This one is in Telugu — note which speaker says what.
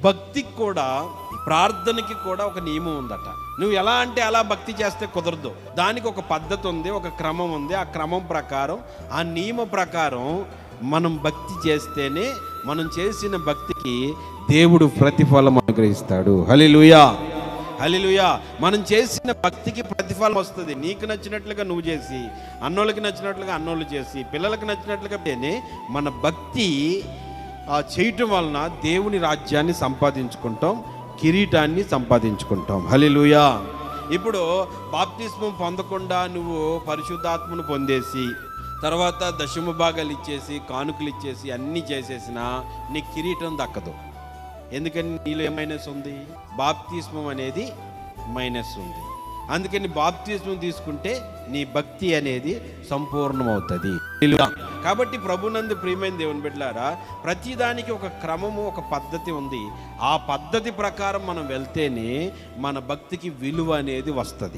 Speaker 1: భక్తికి కూడా, ప్రార్థనకి కూడా ఒక నియమం ఉందట. నువ్వు ఎలా అంటే అలా భక్తి చేస్తే కుదరదు. దానికి ఒక పద్ధతి ఉంది, ఒక క్రమం ఉంది. ఆ క్రమం ప్రకారం, ఆ నియమ ప్రకారం మనం భక్తి చేస్తేనే మనం చేసిన భక్తికి దేవుడు ప్రతిఫలం అనుగ్రహిస్తాడు. హల్లెలూయా, హల్లెలూయా. మనం చేసిన భక్తికి ప్రతిఫలం వస్తుంది. నీకు నచ్చినట్లుగా నువ్వు చేసి, అన్నోళ్ళకి నచ్చినట్లుగా అన్నోళ్ళు చేసి, పిల్లలకి నచ్చినట్లుగా మన భక్తి చేయటం వలన దేవుని రాజ్యాన్ని సంపాదించుకుంటాం, కిరీటాన్ని సంపాదించుకుంటాం. హల్లెలూయా. ఇప్పుడు బాప్తిస్మం పొందకుండా నువ్వు పరిశుద్ధాత్మను పొందేసి, తర్వాత దశమ భాగాలు ఇచ్చేసి, కానుకలు ఇచ్చేసి, అన్నీ చేసేసినా నీ కిరీటం దక్కదు. ఎందుకని? నీలో ఏ మైనస్ ఉంది? బాప్తిస్మం అనేది మైనస్ ఉంది. అందుకని బాప్తిస్మం తీసుకుంటే నీ భక్తి అనేది సంపూర్ణమవుతుంది. కాబట్టి ప్రభునందు ప్రియమైన దేవుని బిడ్డలారా, ప్రతిదానికి ఒక క్రమము, ఒక పద్ధతి ఉంది. ఆ పద్ధతి ప్రకారం మనం వెళ్తేనే మన భక్తికి విలువ అనేది వస్తుంది.